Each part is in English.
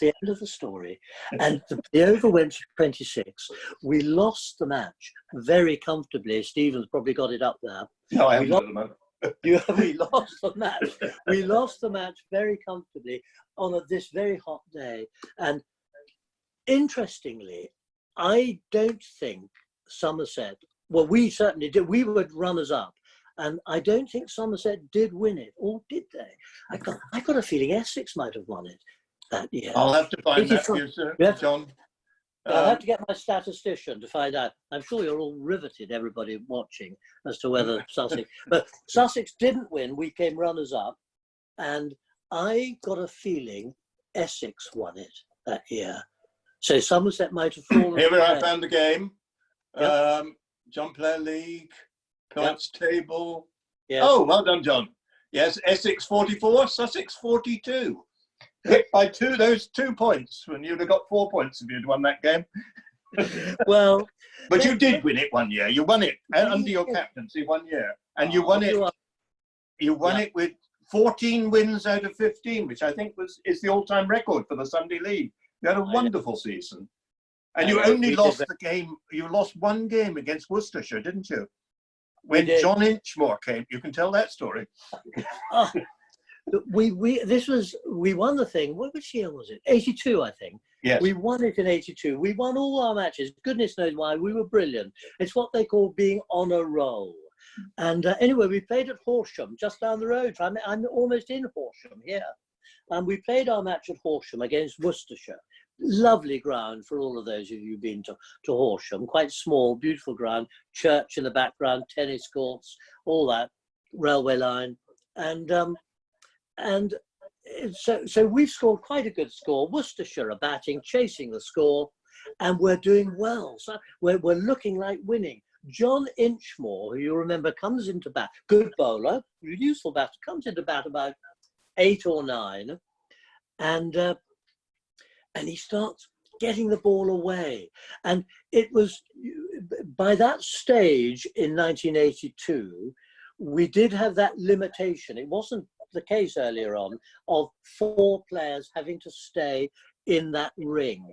the end of the story. And the over went to 26. We lost the match very comfortably. Stephen's probably got it up there. No, I haven't at the moment. We lost the match. We lost the match very comfortably on this very hot day. And interestingly, I don't think Somerset, well, we certainly did. We were runners up. And I don't think Somerset did win it, or did they? I got a feeling Essex might have won it that year. I'll have to find that for you, sir, John. I'll have to get my statistician to find out. I'm sure you're all riveted, everybody watching, as to whether Sussex... But Sussex didn't win. We came runners-up. And I got a feeling Essex won it that year. So Somerset might have fallen... Here I found the game. Yep. John Player League, points table. Yes. Oh, well done, John. Yes, Essex 44, Sussex 42. Hit by those 2 points, when you'd have got 4 points if you'd won that game. Well, but you did win it one year. You won it under your captaincy 1 year, and you won it. You won it with 14 wins out of 15, which I think is the all-time record for the Sunday League. You had a wonderful season, and you only lost the game. You lost one game against Worcestershire, didn't you? When John Inchmore came, you can tell that story. We won the thing. Which year was it? 82, I think. Yes. We won it in 82. We won all our matches. Goodness knows why. We were brilliant. It's what they call being on a roll. And anyway, we played at Horsham, just down the road. I'm almost in Horsham here. And we played our match at Horsham against Worcestershire. Lovely ground for all of those of you who've been to Horsham. Quite small, beautiful ground. Church in the background, tennis courts, all that, railway line. And so we've scored quite a good score. Worcestershire are batting, chasing the score, and we're doing well. So we're looking like winning. John Inchmore, who you remember, comes into bat, good bowler, useful batter, comes into bat about 8 or 9, and he starts getting the ball away. And it was, by that stage in 1982, we did have that limitation. It wasn't the case earlier on of 4 players having to stay in that ring.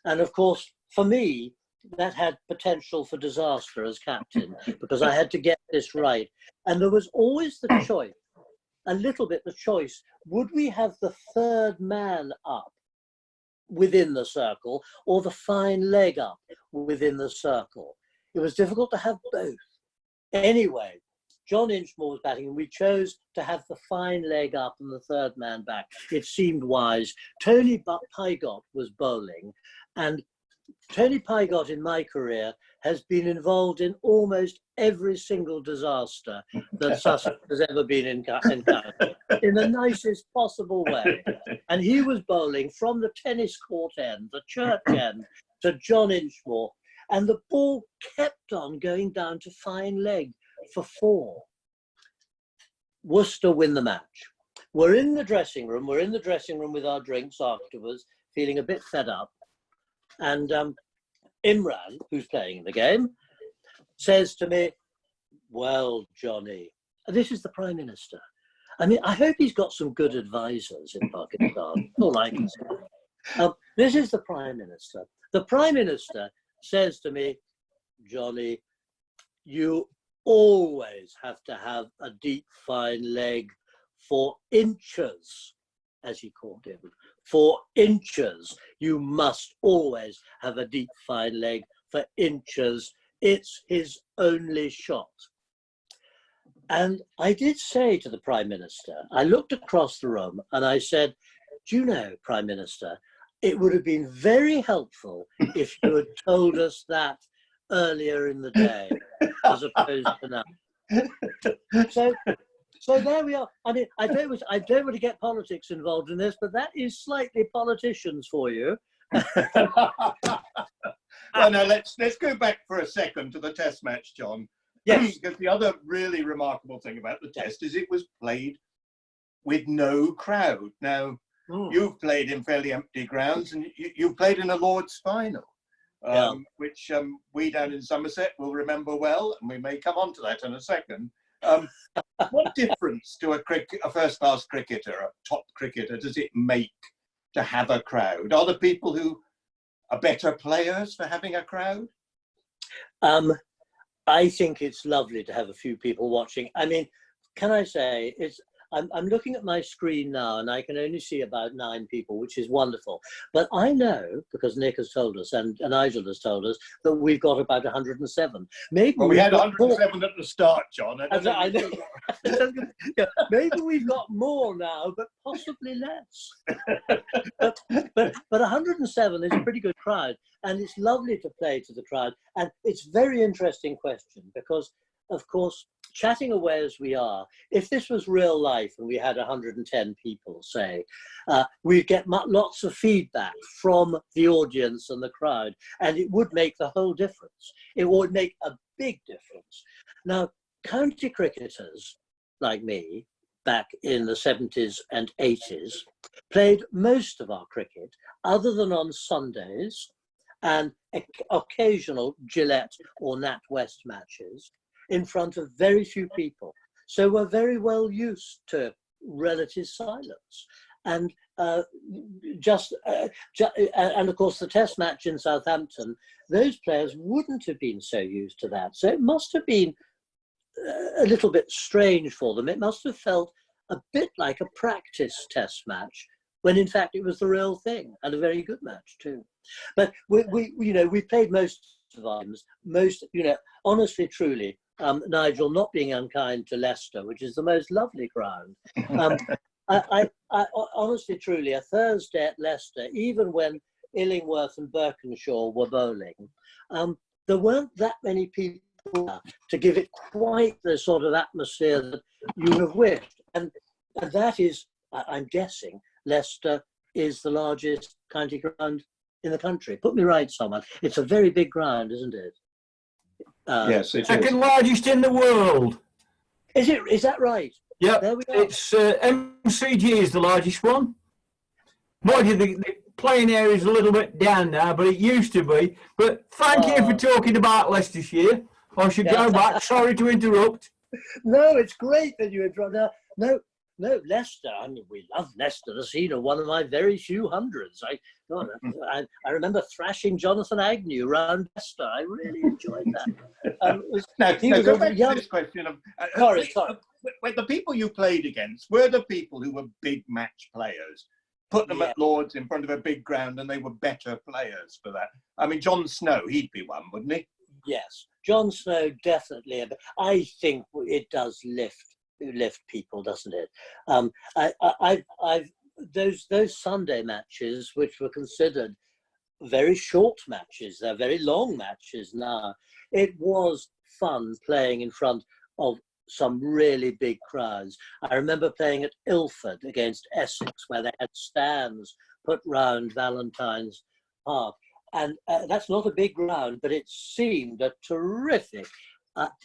And of course, for me, that had potential for disaster as captain, because I had to get this right. And there was always the choice, a little bit the choice, would we have the 3rd man up within the circle or the fine leg up within the circle? It was difficult to have both. Anyway, John Inchmore was batting, and we chose to have the fine leg up and the 3rd man back. It seemed wise. Tony Pygott was bowling, and Tony Pygott in my career has been involved in almost every single disaster that Sussex has ever been encountered, in the nicest possible way. And he was bowling from the tennis court end, the church end, to John Inchmore, and the ball kept on going down to fine leg for 4. Worcester win the match. We're in the dressing room. We're in the dressing room with our drinks afterwards, feeling a bit fed up. And Imran, who's playing the game, says to me, well, Johnny, this is the Prime Minister. I mean, I hope he's got some good advisors in Pakistan. All I can say. This is the Prime Minister. The Prime Minister says to me, Johnny, you always have to have a deep, fine leg for inches, as he called him. For inches. You must always have a deep, fine leg for inches. It's his only shot. And I did say to the Prime Minister, I looked across the room and I said, do you know, Prime Minister, it would have been very helpful if you had told us that earlier in the day, as opposed to now. So there we are. I mean, I don't want to get politics involved in this, but that is slightly politicians for you. Well, now let's go back for a second to the Test match, John. Yes. Because the other really remarkable thing about the Test is it was played with no crowd. Now, you've played in fairly empty grounds, and you've played in a Lord's final, which we down in Somerset will remember well, and we may come on to that in a second. What difference to a first-class cricketer, a top cricketer, does it make to have a crowd? Are there people who are better players for having a crowd? I think it's lovely to have a few people watching. I mean, can I say, I'm looking at my screen now and I can only see about 9 people, which is wonderful. But I know, because Nick has told us and Nigel has told us, that we've got about 107. Maybe well, we had 107 at the start, John. I know. Yeah, maybe we've got more now, but possibly less. but 107 is a pretty good crowd, and it's lovely to play to the crowd. And it's a very interesting question because, of course, chatting away as we are, if this was real life and we had 110 people, say, we'd get lots of feedback from the audience and the crowd, and it would make the whole difference. It would make a big difference. Now, county cricketers like me, back in the 70s and 80s, played most of our cricket, other than on Sundays and occasional Gillette or NatWest matches, in front of very few people. So we're very well used to relative silence. And and of course the test match in Southampton, those players wouldn't have been so used to that. So it must have been a little bit strange for them. It must have felt a bit like a practice test match, when in fact it was the real thing, and a very good match too. But we played most of our games, honestly, truly, Nigel, not being unkind to Leicester, which is the most lovely ground. I honestly, truly, a Thursday at Leicester, even when Illingworth and Birkinshaw were bowling, there weren't that many people to give it quite the sort of atmosphere that you would have wished. And that is, I'm guessing, Leicester is the largest county ground in the country. Put me right, someone. It's a very big ground, isn't it? Yes, it second is. largest in the world. Is it? Is that right? Yeah, there we are. It's MCG is the largest one. Mind you, the playing area is a little bit down now, but it used to be. But thank you for talking about Leicestershire. I should go back. Sorry to interrupt. No, it's great that you interrupt. No, Leicester. I mean, we love Leicester. The scene of one of my very few hundreds. I remember thrashing Jonathan Agnew around Leicester. I really enjoyed that. Now, go back to this question of sorry. When the people you played against were the people who were big match players. Put them at Lord's in front of a big ground, and they were better players for that. I mean, John Snow, he'd be one, wouldn't he? Yes, John Snow definitely. I think it does lift people, doesn't it? I've those Sunday matches, which were considered very short matches, they're very long matches now. It was fun playing in front of some really big crowds. I remember playing at Ilford against Essex, where they had stands put round Valentine's Park. And that's not a big ground, but it seemed a terrific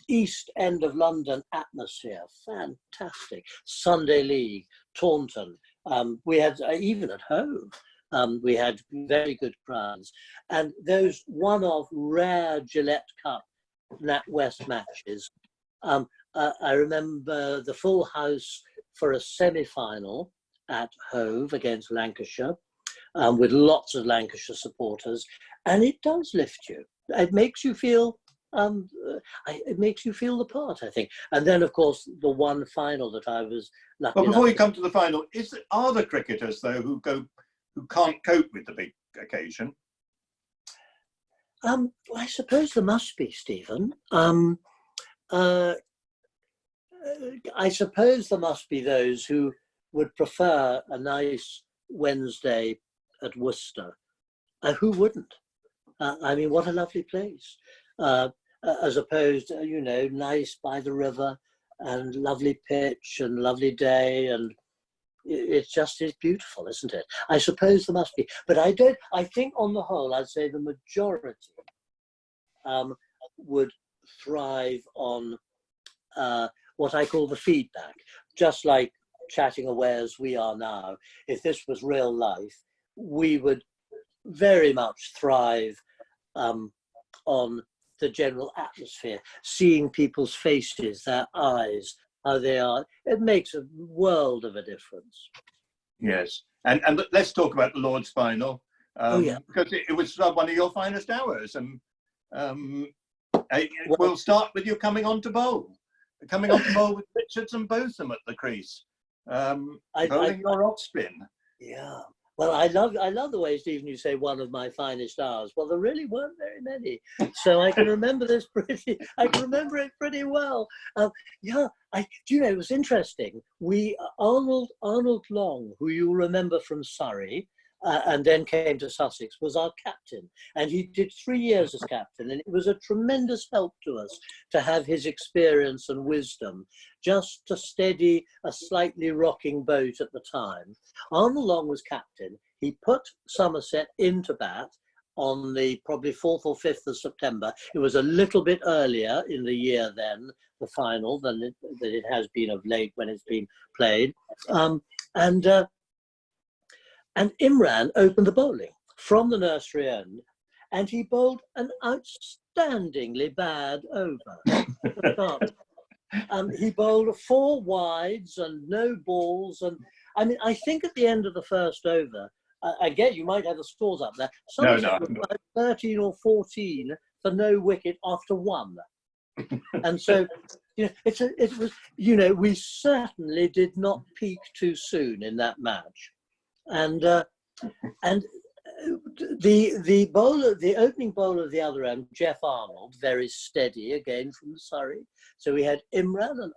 East End of London atmosphere. Fantastic. Sunday League, Taunton. We had, even at home, we had very good crowds. And those one-off rare Gillette Cup NatWest matches, I remember the full house for a semi-final at Hove against Lancashire, with lots of Lancashire supporters, and it does lift you. It makes you feel it makes you feel the part, I think. And then, of course, the one final that I was lucky. But before you come to the final, are there cricketers though who can't cope with the big occasion? I suppose there must be, Stephen. I suppose there must be those who would prefer a nice Wednesday at Worcester. Who wouldn't? I mean, what a lovely place. As opposed to, nice by the river and lovely pitch and lovely day, and it's beautiful, isn't it? I suppose there must be, but I think on the whole, I'd say the majority would thrive on what I call the feedback, just like chatting away as we are now. If this was real life, we would very much thrive on the general atmosphere, seeing people's faces, their eyes, how they are. It makes a world of a difference. Yes. And let's talk about the Lord's final. Oh, yeah. Because it was one of your finest hours. And we'll start with you coming on to bowl. Coming on to bowl with Richards and Botham at the crease. Bowling your off spin. Yeah. Well, I love the way, Stephen, you say one of my finest hours. Well, there really weren't very many, so I can remember this it pretty well. Yeah, do you know, it was interesting. Arnold Long, who you remember from Surrey, and then came to Sussex, was our captain, and he did 3 years as captain, and it was a tremendous help to us to have his experience and wisdom, just to steady a slightly rocking boat at the time. Arnold Long was captain. He put Somerset into bat on the probably 4th or 5th of September. It was a little bit earlier in the year then, the final, than it has been of late when it's been played. And Imran opened the bowling from the nursery end, and he bowled an outstandingly bad over. He bowled 4 wides and no balls. And I mean, I think at the end of the first over, again, you might have the scores up there. Somerset was about 13 or 14 for no wicket after 1. And so, you know, it was, you know, we certainly did not peak too soon in that match. And the opening bowler of the other end, Jeff Arnold, very steady again from Surrey. So we had Imran and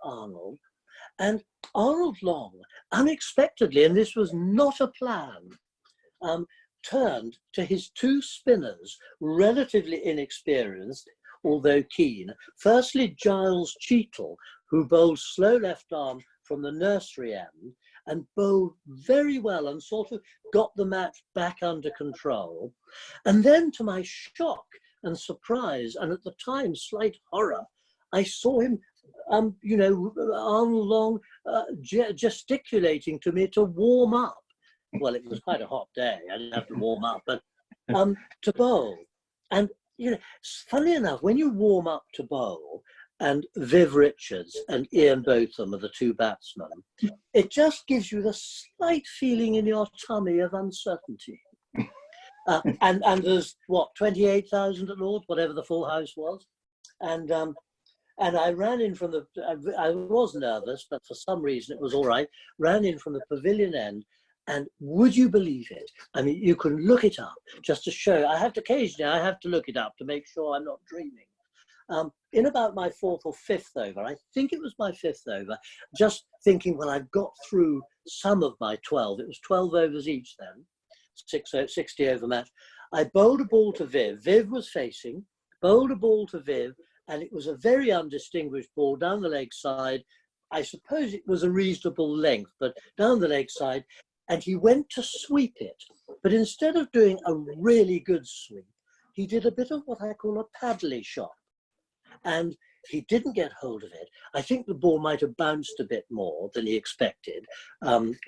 Arnold Long, unexpectedly, and this was not a plan, turned to his 2 spinners, relatively inexperienced, although keen. Firstly, Giles Cheetle, who bowled slow left arm from the nursery end, and bowled very well and sort of got the match back under control. And then, to my shock and surprise, and at the time slight horror, I saw him, you know, Arnold Long gesticulating to me to warm up. Well, it was quite a hot day. I didn't have to warm up, but to bowl. And, you know, funny enough, when you warm up to bowl, and Viv Richards and Ian Botham are the 2 batsmen, it just gives you the slight feeling in your tummy of uncertainty. And there's, what, 28,000 at Lord's, whatever the full house was. And I ran in from I was nervous, but for some reason it was all right, ran in from the pavilion end. And would you believe it? I mean, you can look it up just to show. Occasionally I have to look it up to make sure I'm not dreaming. In about my 4th or 5th over, I think it was my 5th over, just thinking, well, I've got through some of my 12. It was 12 overs each then, 60 over match. I bowled a ball to Viv. Viv was facing, bowled a ball to Viv, and it was a very undistinguished ball down the leg side. I suppose it was a reasonable length, but down the leg side, and he went to sweep it. But instead of doing a really good sweep, he did a bit of what I call a paddly shot. And he didn't get hold of it. I think the ball might have bounced a bit more than he expected,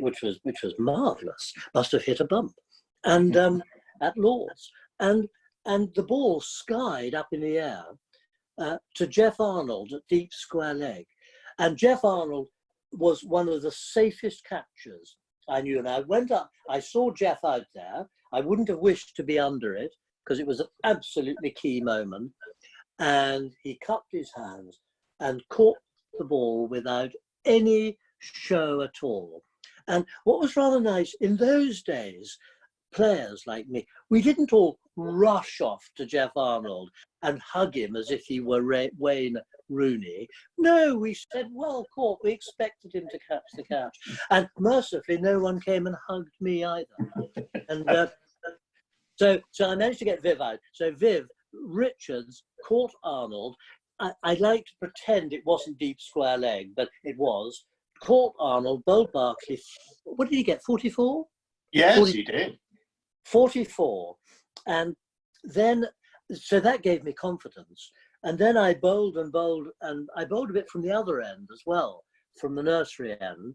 which was marvellous. Must have hit a bump, and at Lord's, and the ball skied up in the air to Jeff Arnold at deep square leg, and Jeff Arnold was one of the safest catchers I knew. And I went up. I saw Jeff out there. I wouldn't have wished to be under it because it was an absolutely key moment. And he cupped his hands and caught the ball without any show at all. And what was rather nice, in those days, players like me, we didn't all rush off to Jeff Arnold and hug him as if he were Wayne Rooney. No, we said, well caught, we expected him to catch the catch. And mercifully, no one came and hugged me either. And so I managed to get Viv out. So Viv Richards caught Arnold. I like to pretend it wasn't deep square leg, but it was. Caught Arnold, bowled Barclay. What did he get, 44? Yes, he did. 44. And then, so that gave me confidence. And then I bowled and bowled, and I bowled a bit from the other end as well, from the nursery end.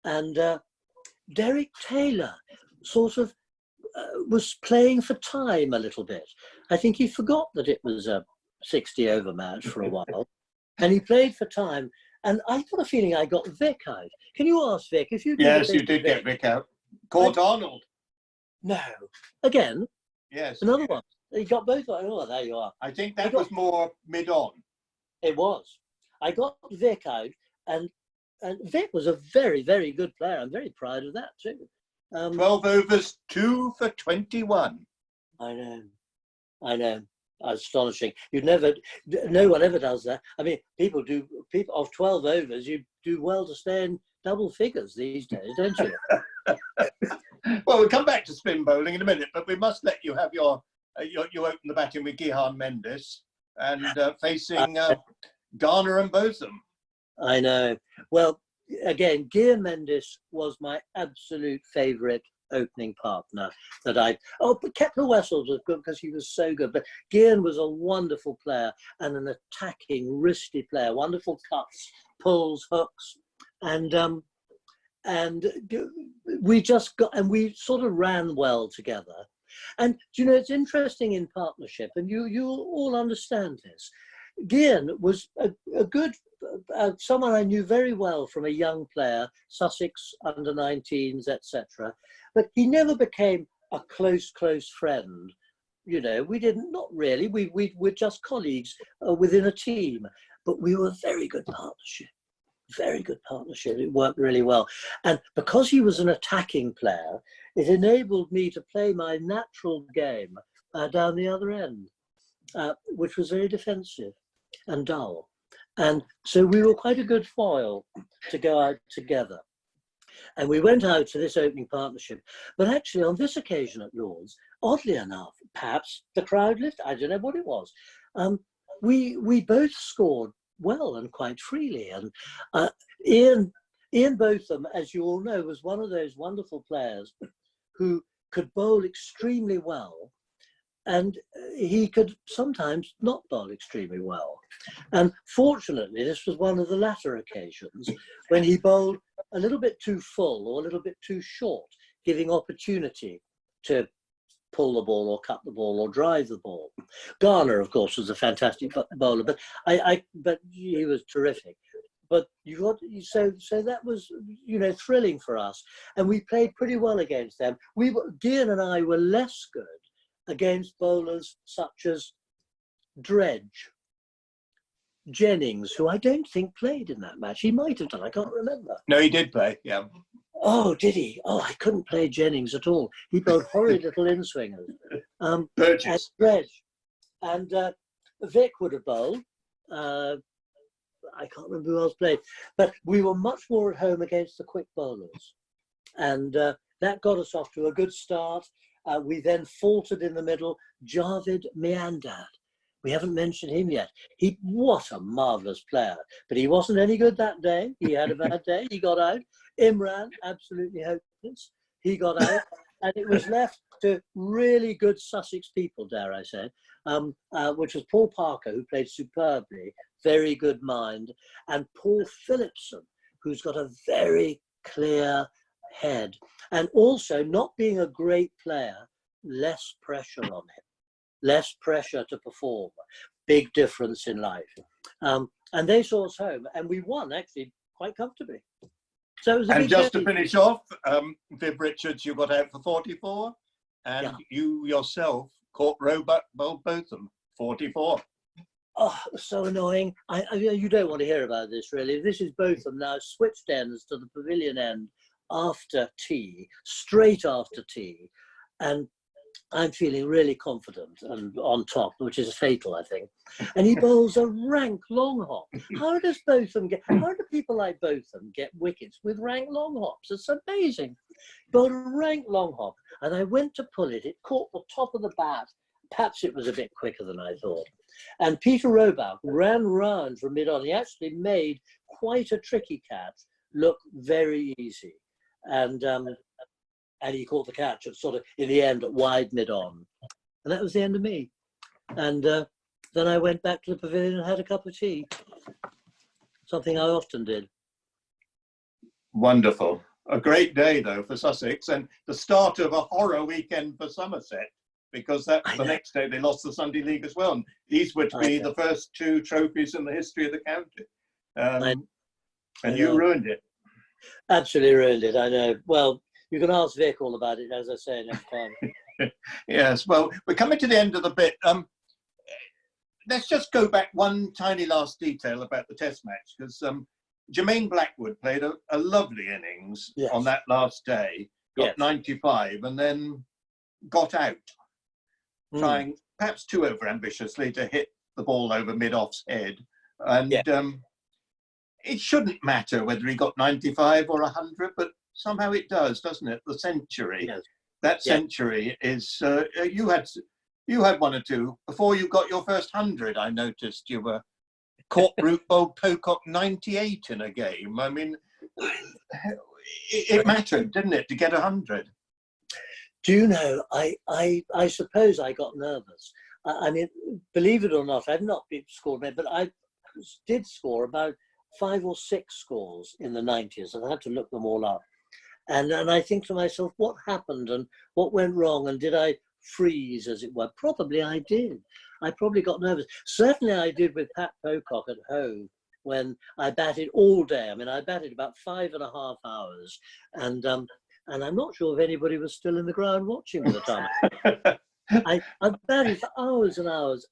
And Derek Taylor sort of was playing for time a little bit. I think he forgot that it was a 60 over match for a while, and he played for time. And I got a feeling I got Vic out. Can you ask Vic if you? Yes, you did get Vic out. Court Arnold. No. Again, Yes. another one. You got both. Oh, there you are. I think that was more mid-on. It was. I got Vic out, and Vic was a very, very good player. I'm very proud of that too. 12 overs, 2 for 21. I know. Astonishing. No one ever does that. I mean, people of 12 overs, you do well to stay in double figures these days, don't you? Well, we'll come back to spin bowling in a minute, but we must let you have you open the batting with Gihan Mendes and facing Garner and Botham. I know. Well, again, Gian Mendes was my absolute favourite opening partner but Kepler Wessels was good because he was so good, but Gian was a wonderful player and an attacking, wristy player, wonderful cuts, pulls, hooks, and we sort of ran well together. And you know, it's interesting in partnership, and you all understand this. Gian was a good someone I knew very well from a young player, Sussex under-19s, etc. But he never became a close friend. You know, not really. We were just colleagues within a team, but we were a very good partnership. Very good partnership. It worked really well. And because he was an attacking player, it enabled me to play my natural game down the other end, which was very defensive and dull. And so we were quite a good foil to go out together. And we went out to this opening partnership. But actually, on this occasion at Lord's, oddly enough, perhaps the crowd lifted, I don't know what it was. We both scored well and quite freely. And Ian Botham, as you all know, was one of those wonderful players who could bowl extremely well. And he could sometimes not bowl extremely well. And fortunately, this was one of the latter occasions when he bowled a little bit too full or a little bit too short, giving opportunity to pull the ball or cut the ball or drive the ball. Garner, of course, was a fantastic bowler, but but he was terrific. But so that was, you know, thrilling for us, and we played pretty well against them. Gian and I were less good against bowlers such as Dredge, Jennings, who I don't think played in that match. He might have done, I can't remember. No, he did play, yeah. Oh, did he? Oh, I couldn't play Jennings at all. He bowled horrid little in-swingers. And Dredge. And Vic would have bowled. I can't remember who else played. But we were much more at home against the quick bowlers. And that got us off to a good start. We then faltered in the middle. Javid Meandad. We haven't mentioned him yet. What a marvellous player. But he wasn't any good that day. He had a bad day. He got out. Imran, absolutely hopeless. He got out. And it was left to really good Sussex people, dare I say, which was Paul Parker, who played superbly, very good mind, and Paul Phillipson, who's got a very clear head. And also, not being a great player, less pressure on him, less pressure to perform. Big difference in life. And they saw us home, and we won, actually, quite comfortably. So it was a big just day. to finish off, Viv Richards, you got out for 44, and you yourself caught Botham, 44. Oh, so annoying. You don't want to hear about this, really. This is Botham now, switched ends to the pavilion end after tea, straight after tea. And I'm feeling really confident and on top, which is fatal, I think. And he bowls a rank long hop. How do people like Botham get wickets with rank long hops? It's amazing. Bowled a rank long hop, and I went to pull it. It caught the top of the bat. Perhaps it was a bit quicker than I thought. And Peter Roebuck ran round from mid-on. He actually made quite a tricky catch look very easy. And he caught the catch at sort of, in the end, at wide mid-on. And that was the end of me. And then I went back to the pavilion and had a cup of tea. Something I often did. Wonderful. A great day, though, for Sussex, and the start of a horror weekend for Somerset, because the next day they lost the Sunday League as well. And these were to be the first 2 trophies in the history of the county. And you ruined it. Absolutely ruined it, I know. Well, You can ask Vic all about it, as I say, next time. Yes, well, we're coming to the end of the bit. Let's just go back one tiny last detail about the test match, because Jermaine Blackwood played a lovely innings on that last day, got 95, and then got out, trying perhaps too over-ambitiously to hit the ball over mid-off's head. And it shouldn't matter whether he got 95 or 100, but somehow it does, doesn't it? The century, that century is, you had one or two before you got your first 100. I noticed you were caught Root Bold Pocock 98 in a game. I mean, it mattered, didn't it, to get 100? Do you know, I suppose I got nervous. I mean, believe it or not, I've not been scored, but I did score about 5 or 6 scores in the 90s, and I had to look them all up. And I think to myself, what happened and what went wrong, and did I freeze, as it were? Probably I did. I probably got nervous. Certainly I did with Pat Pocock at Hove when I batted all day. I mean, I batted about 5.5 hours, and I'm not sure if anybody was still in the ground watching at the time. I batted for hours and hours.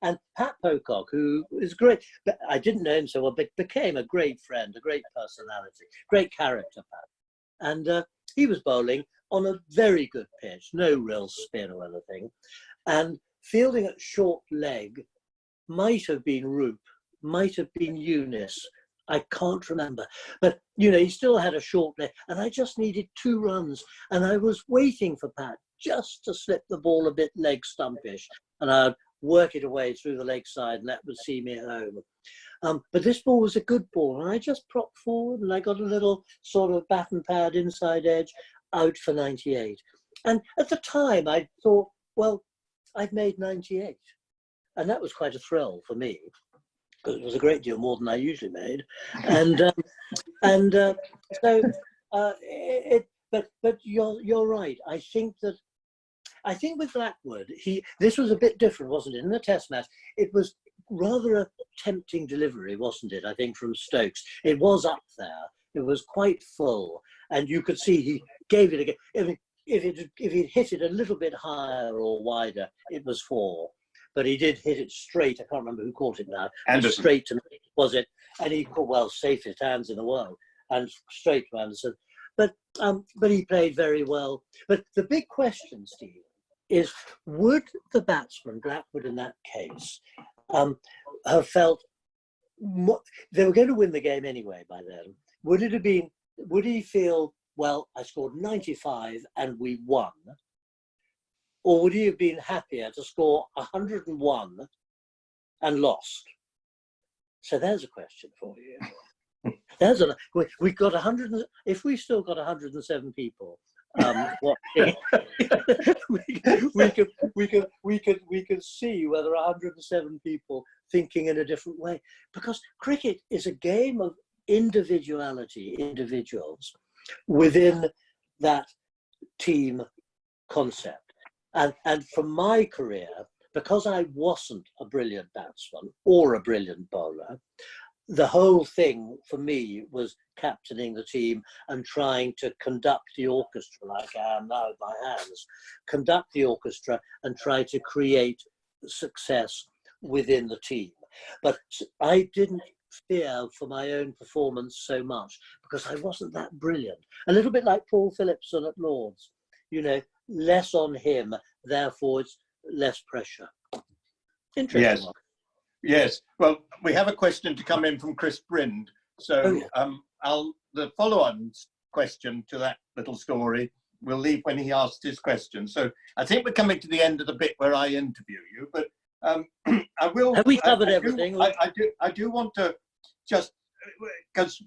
And Pat Pocock, who is great, but I didn't know him so well, but became a great friend, a great personality, great character, Pat. And he was bowling on a very good pitch, no real spin or anything. And fielding at short leg might have been Roop, might have been Eunice. I can't remember. But, you know, he still had a short leg. And I just needed 2 runs. And I was waiting for Pat just to slip the ball a bit leg stumpish. And I'd work it away through the leg side, and that would see me home. But this ball was a good ball, and I just propped forward, and I got a little sort of bat and pad inside edge out for 98. And at the time, I thought, well, I'd made 98. And that was quite a thrill for me, because it was a great deal more than I usually made. And but you're right. I think with Blackwood, this was a bit different, wasn't it? In the test match, it was rather a tempting delivery, wasn't it? I think from Stokes, it was up there. It was quite full, and you could see he gave it again. I mean, if he'd hit it a little bit higher or wider, it was 4. But he did hit it straight. I can't remember who caught it now. Anderson. Straight to me, was it? And he caught, well, safest hands in the world, and straight to Anderson. But he played very well. But the big question, Steve, is would the batsman, Blackwood in that case, have felt they were going to win the game anyway by then? Would he feel, well, I scored 95 and we won? Or would he have been happier to score 101 and lost? So there's a question for you. We've got 100. If we still got 107 people watching, we could see whether 107 people thinking in a different way. Because cricket is a game of individuality, individuals within that team concept. And from my career, because I wasn't a brilliant batsman or a brilliant bowler, the whole thing for me was captaining the team and trying to conduct the orchestra like I am now with my hands, conduct the orchestra and try to create success within the team. But I didn't fear for my own performance so much because I wasn't that brilliant. A little bit like Paul Phillipson at Lord's, you know, less on him, therefore it's less pressure. Interesting. Yes. Yes. Well, we have a question to come in from Chris Brind. So the follow-on question to that little story we'll leave when he asks his question. So I think we're coming to the end of the bit where I interview you, but I will. Have we covered everything? I do want to just, because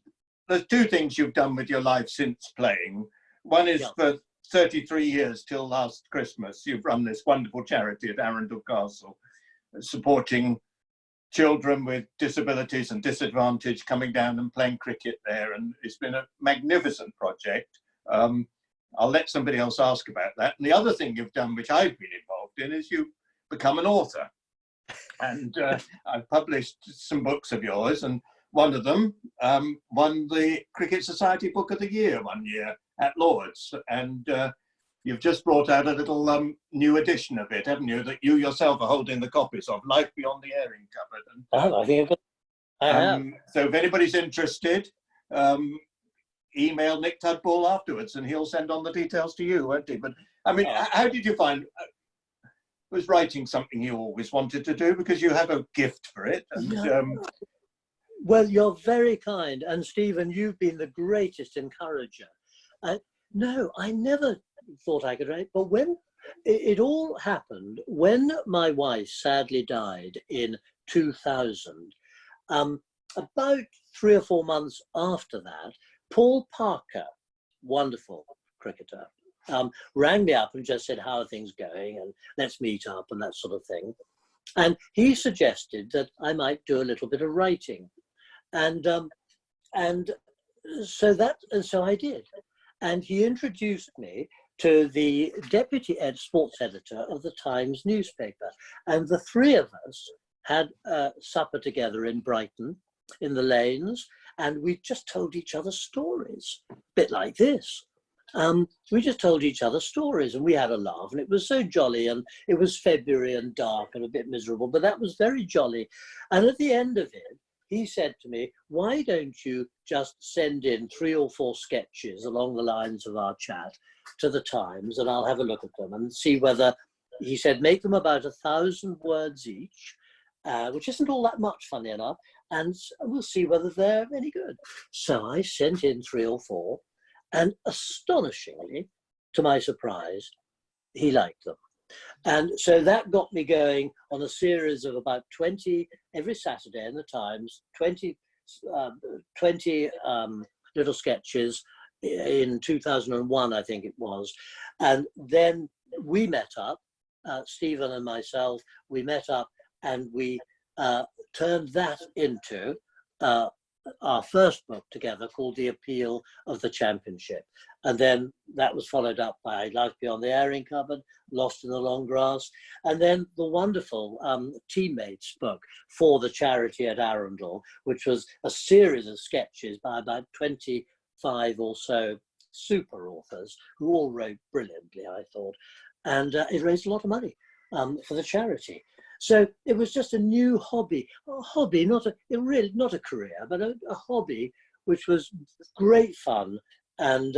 there's 2 things you've done with your life since playing. One is for 33 years till last Christmas, you've run this wonderful charity at Arundel Castle, supporting children with disabilities and disadvantage coming down and playing cricket there. And it's been a magnificent project. I'll let somebody else ask about that. And the other thing you've done, which I've been involved in, is you've become an author. And I've published some books of yours, and one of them won the Cricket Society Book of the Year one year. at Lord's, and you've just brought out a little new edition of it, haven't you? That you yourself are holding the copies of, Life Beyond the Airing Cupboard. And, I think I have. So if anybody's interested, email Nick Tudball afterwards, and he'll send on the details to you, won't he? But I mean, how did you find? Was writing something you always wanted to do, because you have a gift for it? And, well, you're very kind, and Stephen, you've been the greatest encourager. No, I never thought I could write, but when it all happened, when my wife sadly died in 2000, about 3 or 4 months after that, Paul Parker, wonderful cricketer, rang me up and just said, how are things going, and let's meet up and that sort of thing. And he suggested that I might do a little bit of writing, and so I did. And he introduced me to the deputy sports editor of the Times newspaper, and the three of us had supper together in Brighton, in the lanes, and we just told each other stories, a bit like this. We just told each other stories, and we had a laugh, and it was so jolly, and it was February and dark and a bit miserable, but that was very jolly. And at the end of it, he said to me, why don't you just send in 3 or 4 sketches along the lines of our chat to the Times, and I'll have a look at them and see whether, he said, make them about 1,000 words each, which isn't all that much, funny enough, and we'll see whether they're any good. So I sent in 3 or 4, and astonishingly, to my surprise, he liked them. And so that got me going on a series of about 20 every Saturday in the Times, 20 little sketches in 2001, I think it was. And then we met up, Stephen and myself, we met up, and we turned that into our first book together, called The Appeal of the Championship. And then that was followed up by Life Beyond the Airing Cupboard, Lost in the Long Grass, and then the wonderful Teammates book, For the Charity at Arundel, which was a series of sketches by about 25 or so super authors who all wrote brilliantly, I thought. And it raised a lot of money for the charity. So it was just a new hobby, not a career, but a hobby, which was great fun. And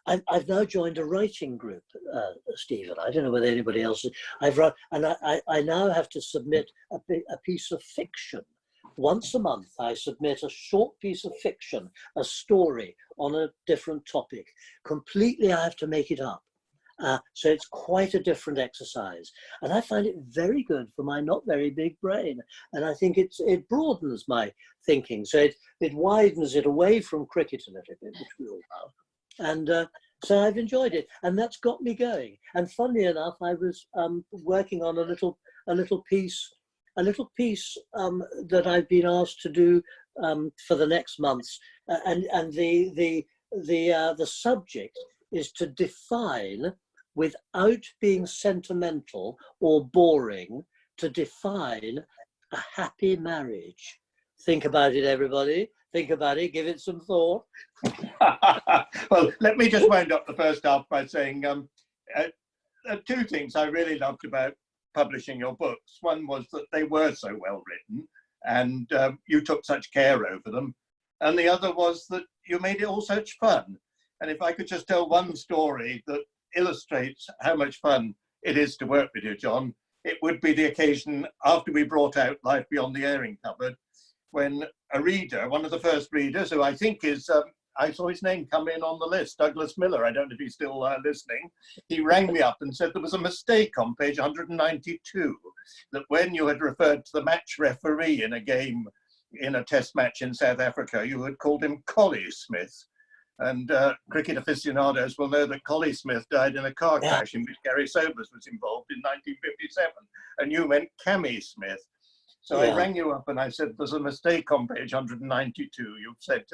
I've now joined a writing group, Stephen. I don't know whether anybody else. I now have to submit a piece of fiction. Once a month, I submit a short piece of fiction, a story on a different topic. Completely, I have to make it up. So it's quite a different exercise, and I find it very good for my not very big brain, and I think it broadens my thinking, so it widens it away from cricket a little bit, which we all love, and so I've enjoyed it, and that's got me going. And funnily enough, I was working on a little piece that I've been asked to do for the next months, and the subject is to define, without being sentimental or boring, to define a happy marriage. Think about it, everybody. Think about it. Give it some thought. Well, let me just wind up the first half by saying 2 things I really loved about publishing your books. One was that they were so well written, and you took such care over them. And the other was that you made it all such fun. And if I could just tell one story that illustrates how much fun it is to work with you, John, it would be the occasion after we brought out Life Beyond the Airing Cupboard, when a reader, one of the first readers, who I think is, I saw his name come in on the list, Douglas Miller, I don't know if he's still listening, he rang me up and said there was a mistake on page 192, that when you had referred to the match referee in a game, in a test match in South Africa, you had called him Collie Smith. And cricket aficionados will know that Collie Smith died in a car crash in which Gary Sobers was involved in 1957, and you meant Cammy Smith. So I rang you up and I said, there's a mistake on page 192. You've said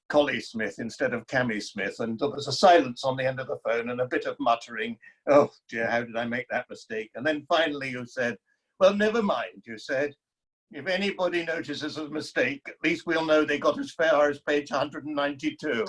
Collie Smith instead of Cammy Smith, and there was a silence on the end of the phone and a bit of muttering. Oh dear, how did I make that mistake? And then finally you said, well, never mind, you said, If anybody notices a mistake, at least we'll know they got as far as page 192.